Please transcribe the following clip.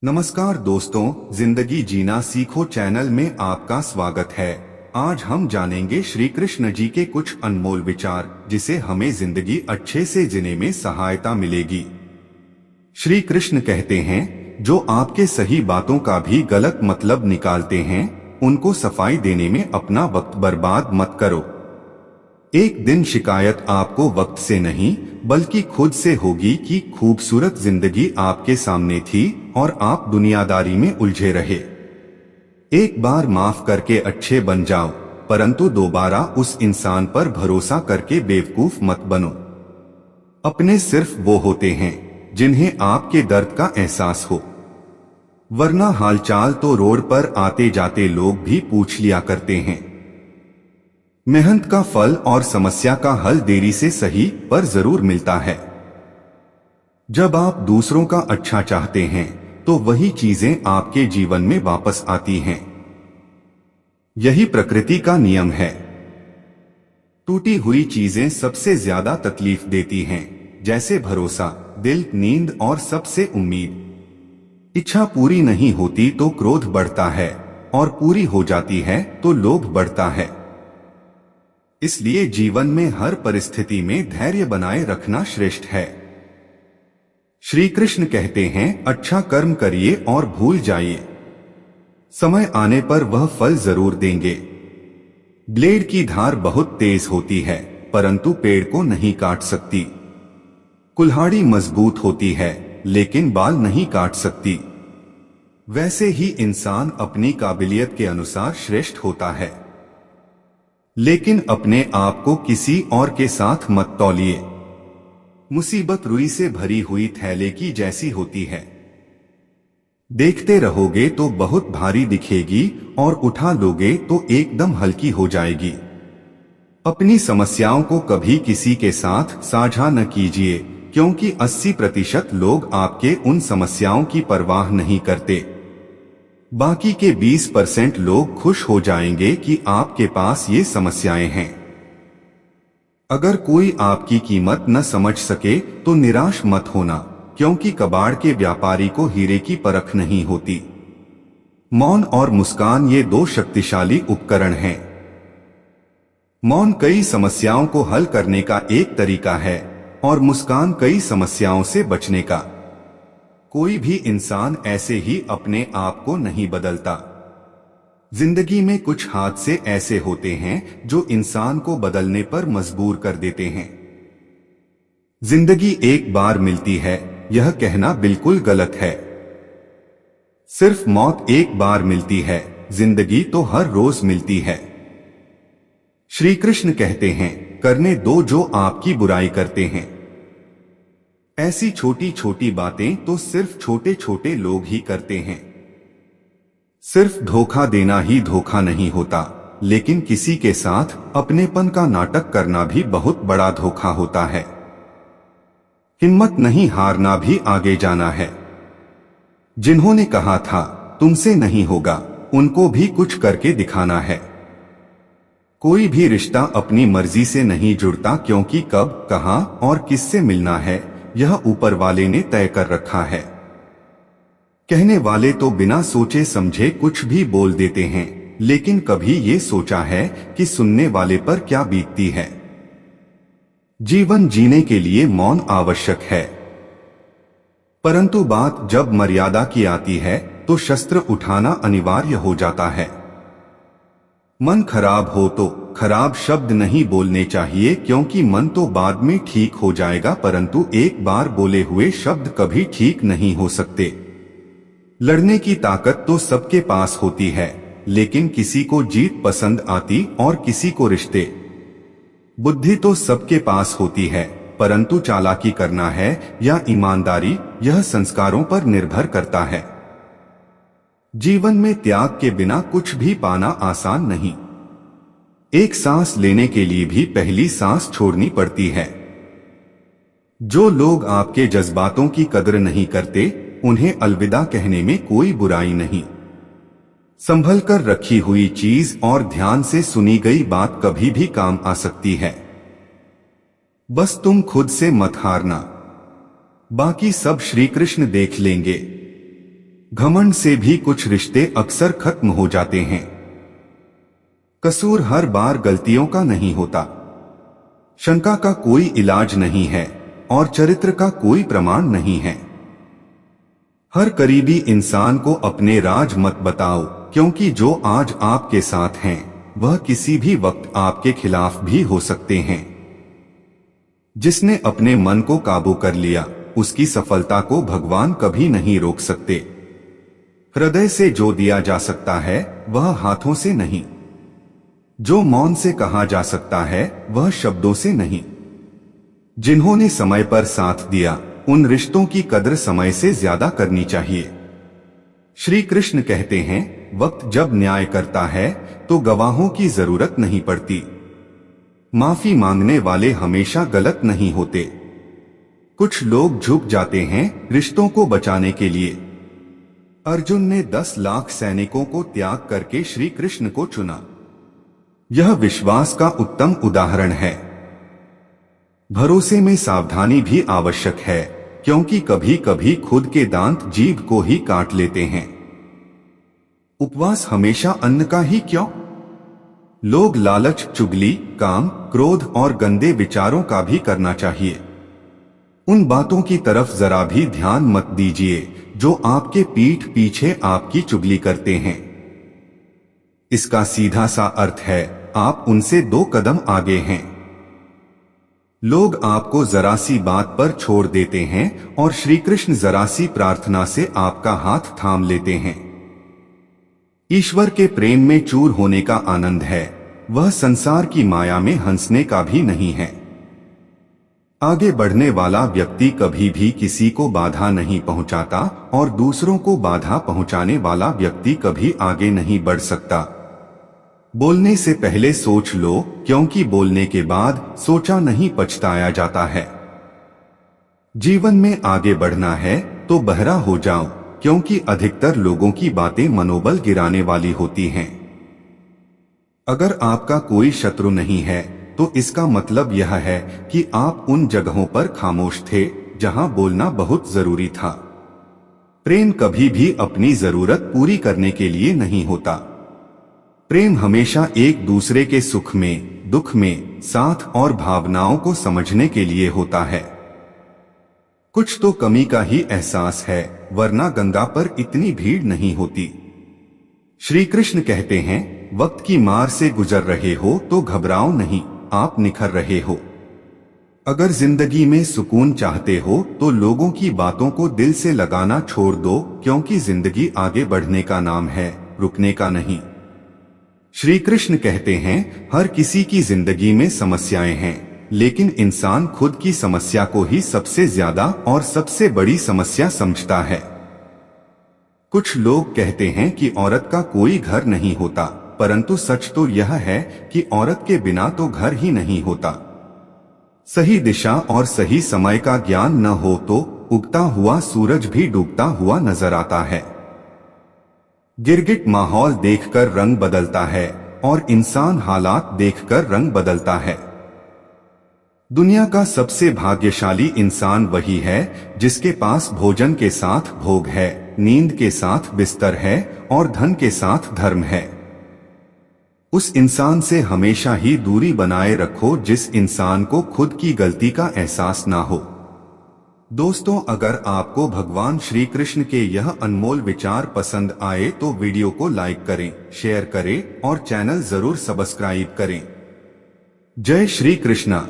नमस्कार दोस्तों, जिंदगी जीना सीखो चैनल में आपका स्वागत है। आज हम जानेंगे श्री कृष्ण जी के कुछ अनमोल विचार जिसे हमें जिंदगी अच्छे से जीने में सहायता मिलेगी। श्री कृष्ण कहते हैं, जो आपके सही बातों का भी गलत मतलब निकालते हैं, उनको सफाई देने में अपना वक्त बर्बाद मत करो। एक दिन शिकायत आपको वक्त से नहीं बल्कि खुद से होगी कि खूबसूरत जिंदगी आपके सामने थी और आप दुनियादारी में उलझे रहे। एक बार माफ करके अच्छे बन जाओ, परंतु दोबारा उस इंसान पर भरोसा करके बेवकूफ मत बनो। अपने सिर्फ वो होते हैं जिन्हें आपके दर्द का एहसास हो, वरना हालचाल तो रोड पर आते जाते लोग भी पूछ लिया करते हैं। मेहनत का फल और समस्या का हल देरी से सही पर जरूर मिलता है। जब आप दूसरों का अच्छा चाहते हैं तो वही चीजें आपके जीवन में वापस आती हैं। यही प्रकृति का नियम है। टूटी हुई चीजें सबसे ज्यादा तकलीफ देती हैं, जैसे भरोसा, दिल, नींद और सबसे उम्मीद। इच्छा पूरी नहीं होती तो क्रोध बढ़ता है और पूरी हो जाती है तो लोभ बढ़ता है। इसलिए जीवन में हर परिस्थिति में धैर्य बनाए रखना श्रेष्ठ है। श्री कृष्ण कहते हैं, अच्छा कर्म करिए और भूल जाइए, समय आने पर वह फल जरूर देंगे। ब्लेड की धार बहुत तेज होती है परंतु पेड़ को नहीं काट सकती। कुल्हाड़ी मजबूत होती है लेकिन बाल नहीं काट सकती। वैसे ही इंसान अपनी काबिलियत के अनुसार श्रेष्ठ होता है, लेकिन अपने आप को किसी और के साथ मत तौलिए। मुसीबत रुई से भरी हुई थैले की जैसी होती है, देखते रहोगे तो बहुत भारी दिखेगी और उठा लोगे तो एकदम हल्की हो जाएगी। अपनी समस्याओं को कभी किसी के साथ साझा न कीजिए, क्योंकि 80% लोग आपके उन समस्याओं की परवाह नहीं करते। बाकी के 20% लोग खुश हो जाएंगे कि आपके पास ये समस्याएं हैं। अगर कोई आपकी कीमत न समझ सके तो निराश मत होना, क्योंकि कबाड़ के व्यापारी को हीरे की परख नहीं होती। मौन और मुस्कान ये दो शक्तिशाली उपकरण हैं। मौन कई समस्याओं को हल करने का एक तरीका है और मुस्कान कई समस्याओं से बचने का। कोई भी इंसान ऐसे ही अपने आप को नहीं बदलता। जिंदगी में कुछ हादसे ऐसे होते हैं जो इंसान को बदलने पर मजबूर कर देते हैं। जिंदगी एक बार मिलती है, यह कहना बिल्कुल गलत है। सिर्फ मौत एक बार मिलती है, जिंदगी तो हर रोज मिलती है। श्री कृष्ण कहते हैं, करने दो जो आपकी बुराई करते हैं। ऐसी छोटी छोटी बातें तो सिर्फ छोटे छोटे लोग ही करते हैं। सिर्फ धोखा देना ही धोखा नहीं होता, लेकिन किसी के साथ अपनेपन का नाटक करना भी बहुत बड़ा धोखा होता है। हिम्मत नहीं हारना भी आगे जाना है। जिन्होंने कहा था तुमसे नहीं होगा, उनको भी कुछ करके दिखाना है। कोई भी रिश्ता अपनी मर्जी से नहीं जुड़ता, क्योंकि कब, कहां और किससे मिलना है यह ऊपर वाले ने तय कर रखा है। कहने वाले तो बिना सोचे समझे कुछ भी बोल देते हैं, लेकिन कभी ये सोचा है कि सुनने वाले पर क्या बीतती है। जीवन जीने के लिए मौन आवश्यक है, परंतु बात जब मर्यादा की आती है तो शस्त्र उठाना अनिवार्य हो जाता है। मन खराब हो तो खराब शब्द नहीं बोलने चाहिए, क्योंकि मन तो बाद में ठीक हो जाएगा, परंतु एक बार बोले हुए शब्द कभी ठीक नहीं हो सकते। लड़ने की ताकत तो सबके पास होती है, लेकिन किसी को जीत पसंद आती और किसी को रिश्ते। बुद्धि तो सबके पास होती है, परंतु चालाकी करना है या ईमानदारी, यह संस्कारों पर निर्भर करता है। जीवन में त्याग के बिना कुछ भी पाना आसान नहीं। एक सांस लेने के लिए भी पहली सांस छोड़नी पड़ती है। जो लोग आपके जज्बातों की कदर नहीं करते, उन्हें अलविदा कहने में कोई बुराई नहीं। संभल कर रखी हुई चीज और ध्यान से सुनी गई बात कभी भी काम आ सकती है। बस तुम खुद से मत हारना, बाकी सब श्री कृष्ण देख लेंगे। घमंड से भी कुछ रिश्ते अक्सर खत्म हो जाते हैं। कसूर हर बार गलतियों का नहीं होता, शंका का कोई इलाज नहीं है और चरित्र का कोई प्रमाण नहीं है। हर करीबी इंसान को अपने राज मत बताओ, क्योंकि जो आज आपके साथ हैं वह किसी भी वक्त आपके खिलाफ भी हो सकते हैं। जिसने अपने मन को काबू कर लिया उसकी सफलता को भगवान कभी नहीं रोक सकते। हृदय से जो दिया जा सकता है वह हाथों से नहीं, जो मौन से कहा जा सकता है वह शब्दों से नहीं। जिन्होंने समय पर साथ दिया उन रिश्तों की कद्र समय से ज्यादा करनी चाहिए। श्री कृष्ण कहते हैं, वक्त जब न्याय करता है तो गवाहों की जरूरत नहीं पड़ती। माफी मांगने वाले हमेशा गलत नहीं होते। कुछ लोग झुक जाते हैं रिश्तों को बचाने के लिए। अर्जुन ने 10 लाख सैनिकों को त्याग करके श्री कृष्ण को चुना। यह विश्वास का उत्तम उदाहरण है। भरोसे में सावधानी भी आवश्यक है, क्योंकि कभी कभी खुद के दांत जीभ को ही काट लेते हैं। उपवास हमेशा अन्न का ही क्यों? लोग लालच, चुगली, काम, क्रोध और गंदे विचारों का भी करना चाहिए। उन बातों की तरफ जरा भी ध्यान मत दीजिए जो आपके पीठ पीछे आपकी चुगली करते हैं। इसका सीधा सा अर्थ है आप उनसे 2 कदम आगे हैं। लोग आपको जरा सी बात पर छोड़ देते हैं और श्री कृष्ण जरा सी प्रार्थना से आपका हाथ थाम लेते हैं। ईश्वर के प्रेम में चूर होने का आनंद है, वह संसार की माया में हंसने का भी नहीं है। आगे बढ़ने वाला व्यक्ति कभी भी किसी को बाधा नहीं पहुंचाता और दूसरों को बाधा पहुंचाने वाला व्यक्ति कभी आगे नहीं बढ़ सकता। बोलने से पहले सोच लो, क्योंकि बोलने के बाद सोचा नहीं पछताया जाता है। जीवन में आगे बढ़ना है तो बहरा हो जाओ, क्योंकि अधिकतर लोगों की बातें मनोबल गिराने वाली होती हैं। अगर आपका कोई शत्रु नहीं है तो इसका मतलब यह है कि आप उन जगहों पर खामोश थे जहां बोलना बहुत जरूरी था। प्रेम कभी भी अपनी जरूरत पूरी करने के लिए नहीं होता। प्रेम हमेशा एक दूसरे के सुख में, दुख में साथ और भावनाओं को समझने के लिए होता है। कुछ तो कमी का ही एहसास है, वरना गंगा पर इतनी भीड़ नहीं होती। श्री कृष्ण कहते हैं, वक्त की मार से गुजर रहे हो तो घबराओ नहीं, आप निखर रहे हो। अगर जिंदगी में सुकून चाहते हो तो लोगों की बातों को दिल से लगाना छोड़ दो, क्योंकि जिंदगी आगे बढ़ने का नाम है, रुकने का नहीं। श्री कृष्ण कहते हैं, हर किसी की जिंदगी में समस्याएं हैं, लेकिन इंसान खुद की समस्या को ही सबसे ज्यादा और सबसे बड़ी समस्या समझता है। कुछ लोग कहते हैं कि औरत का कोई घर नहीं होता, परंतु सच तो यह है कि औरत के बिना तो घर ही नहीं होता। सही दिशा और सही समय का ज्ञान न हो तो उगता हुआ सूरज भी डूबता हुआ नजर आता है। गिरगिट माहौल देखकर रंग बदलता है और इंसान हालात देखकर रंग बदलता है। दुनिया का सबसे भाग्यशाली इंसान वही है जिसके पास भोजन के साथ भोग है, नींद के साथ बिस्तर है और धन के साथ धर्म है। उस इंसान से हमेशा ही दूरी बनाए रखो जिस इंसान को खुद की गलती का एहसास ना हो। दोस्तों, अगर आपको भगवान श्री कृष्ण के यह अनमोल विचार पसंद आए तो वीडियो को लाइक करें, शेयर करें और चैनल जरूर सब्सक्राइब करें। जय श्री कृष्णा।